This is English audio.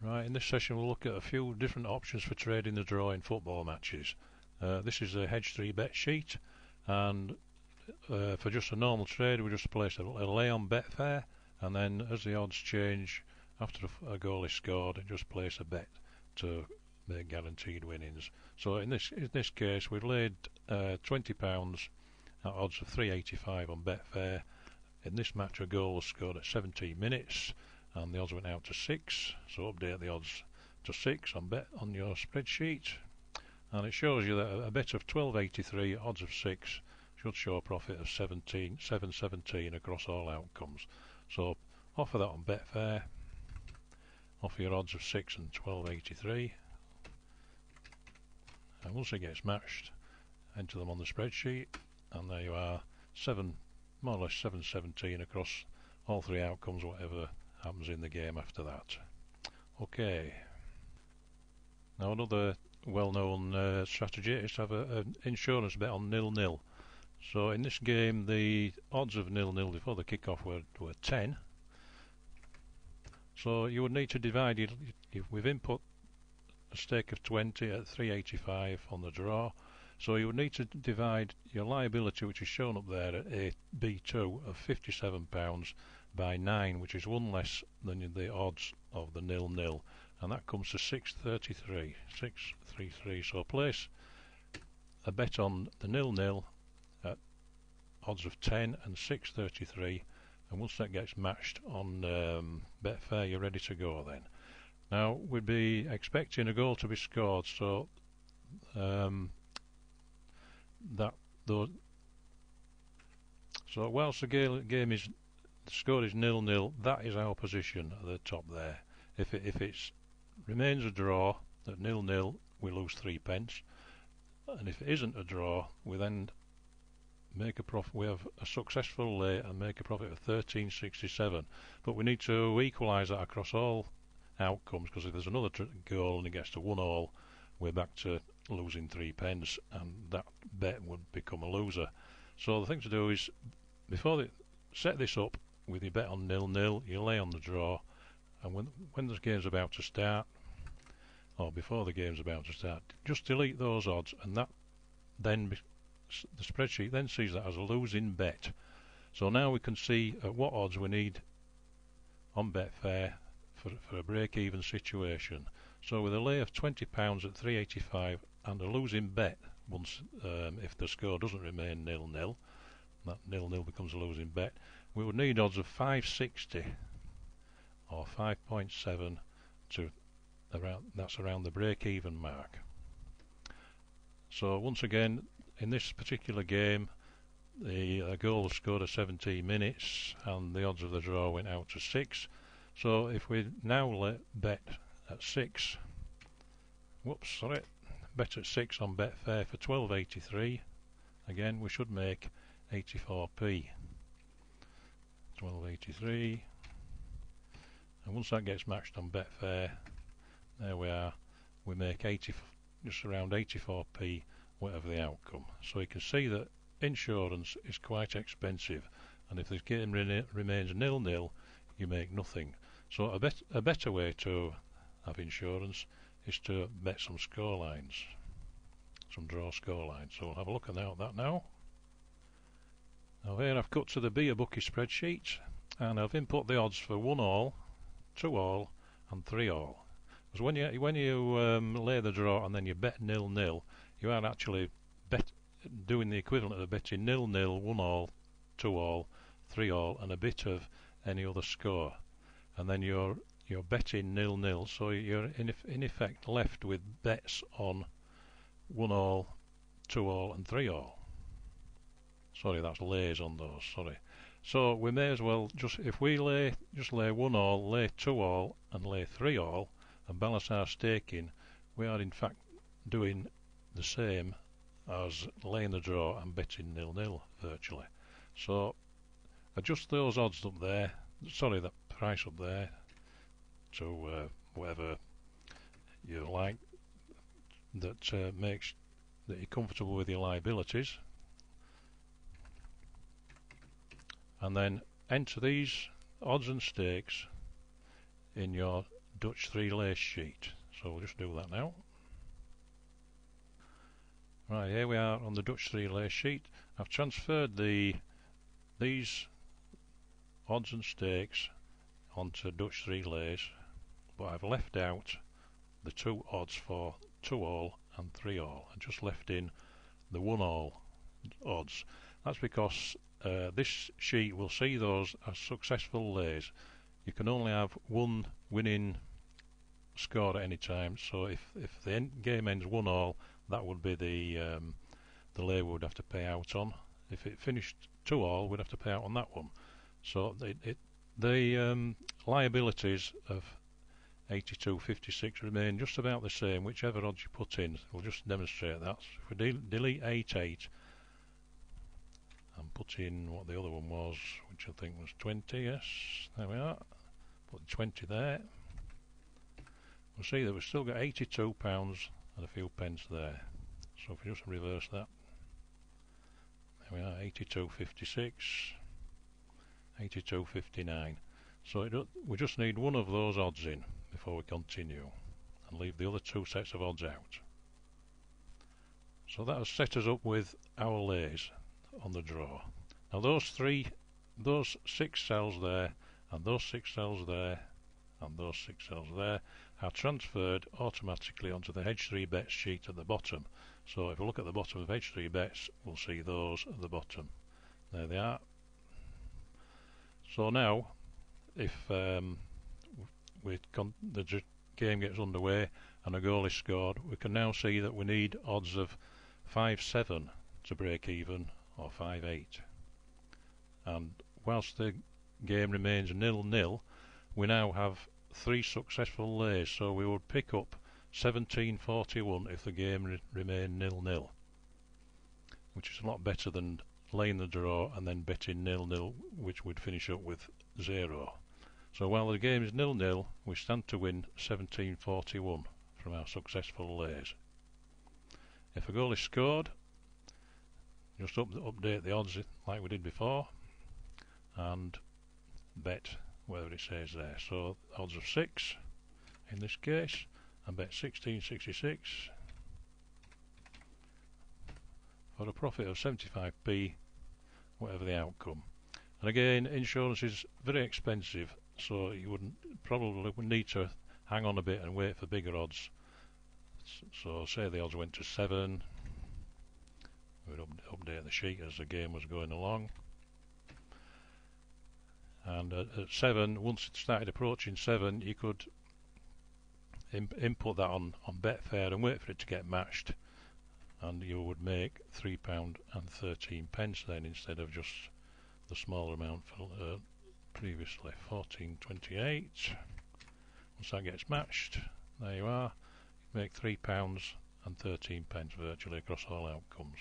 Right, in this session we'll look at a few different options for trading the draw in football matches. This is a Hedge 3 bet sheet, and for just a normal trade we just place a lay on Betfair, and then as the odds change after a goal is scored, it just place a bet to make guaranteed winnings. So in this case we've laid £20 at odds of 3.85 on Betfair. In this match a goal was scored at 17 minutes and the odds went out to 6, so update the odds to 6 on your spreadsheet, and it shows you that a bet of 12.83 odds of 6 should show a profit of 7.17 across all outcomes. So offer that on Betfair, offer your odds of 6 and 12.83, and once it gets matched, enter them on the spreadsheet, and there you are, more or less 7.17 across all three outcomes, whatever happens in the game after that. Okay, now another well-known strategy is to have an insurance bet on 0-0. So in this game the odds of 0-0 before the kick-off were 10, so you would need to divide it. We've input a stake of 20 at 3.85 on the draw, so you would need to divide your liability, which is shown up there at B2 of £57, by 9, which is one less than the odds of the 0-0, and that comes to 633. So place a bet on the 0-0 at odds of 10 and 633, and once that gets matched on Betfair, you're ready to go then. Now we'd be expecting a goal to be scored, so whilst the game is the score is 0-0, that is our position at the top there. If it remains a draw at 0-0, we lose 3 pence, and if it isn't a draw, we then make a profit. We have a successful lay and make a profit of 13.67. But we need to equalise that across all outcomes, because if there's another goal and it gets to 1-1, we're back to losing 3 pence, and that bet would become a loser. So the thing to do is, before set this up with your bet on 0-0, you lay on the draw, and when the game's about to start, or before the game's about to start, just delete those odds, and that then the spreadsheet then sees that as a losing bet. So now we can see at what odds we need on Betfair for a break-even situation. So with a lay of £20 at 3.85 and a losing bet, once if the score doesn't remain 0-0, that 0-0 becomes a losing bet, we would need odds of 5.60 or 5.7 to that's around the break-even mark. So once again, in this particular game, the goal was scored at 17 minutes and the odds of the draw went out to 6. So if we now bet at 6, bet at 6 on Betfair for 12.83, again we should make 84p. 12.83, and once that gets matched on Betfair, there we are, we make just around 84p whatever the outcome. So you can see that insurance is quite expensive, and if the game remains 0-0, you make nothing. So a better way to have insurance is to bet some score lines, some draw score lines. So we'll have a look at that now. Now here I've cut to the beer bookie spreadsheet, and I've input the odds for 1-1, 2-1 and 3-1. Because when you lay the draw and then you bet 0-0, you are actually doing the equivalent of betting 0-0, 1-1, 2-1, 3-1 and a bit of any other score, and then you're betting 0-0, so you're in effect left with bets on 1-1, 2-1 and 3-1. Sorry, that's lays on those, sorry. So we may as well if we lay 1-1, lay 2-1 and lay 3-1 and balance our staking, we are in fact doing the same as laying the draw and betting 0-0 virtually. So adjust those odds up there, that price up there, to whatever you like that makes that you're comfortable with your liabilities, and then enter these odds and stakes in your Dutch 3 lace sheet. So we'll just do that now. Right, here we are on the Dutch 3 lace sheet. I've transferred these odds and stakes onto Dutch 3 lace, but I've left out the 2 odds for 2 all and 3 all, and just left in the 1 all odds. That's because this sheet will see those as successful lays. You can only have 1 winning score at any time, so if the game ends 1 all, that would be the lay we would have to pay out on. If it finished 2 all, we'd have to pay out on that one. So the liabilities of 82.56 remain just about the same, whichever odds you put in. We'll just demonstrate that. If we delete 88 and put in what the other one was, which I think was 20, yes, there we are, put 20 there, we'll see that we've still got £82 and a few pence there. So if we just reverse that, there we are, 82.56, 82.59. So we just need one of those odds in before we continue, and leave the other 2 sets of odds out. So that has set us up with our lays on the draw. Now those 6 cells there, and those 6 cells there, and those 6 cells there are transferred automatically onto the Hedge 3 bets sheet at the bottom. So if we look at the bottom of Hedge 3 bets, we'll see those at the bottom. There they are. So now, if the game gets underway and a goal is scored, we can now see that we need odds of 5-7 to break even, or 5-8. And whilst the game remains 0-0, we now have 3 successful lays, so we would pick up 17.41 if the game remained 0-0, which is a lot better than laying the draw and then betting 0-0, which would finish up with 0. So while the game is 0-0, we stand to win 17.41 from our successful lays. If a goal is scored, just update the odds like we did before and bet whatever it says there. So odds of 6 in this case, and bet 16.66 for a profit of 75p, whatever the outcome. And again, insurance is very expensive, so you probably would need to hang on a bit and wait for bigger odds. So say the odds went to 7, we'd update the sheet as the game was going along, and at 7, once it started approaching 7, you could input that on Betfair and wait for it to get matched, and you would make £3.13 then, instead of just the smaller amount for previously, 14.28. Once that gets matched, there you are, you make £3.13 virtually across all outcomes.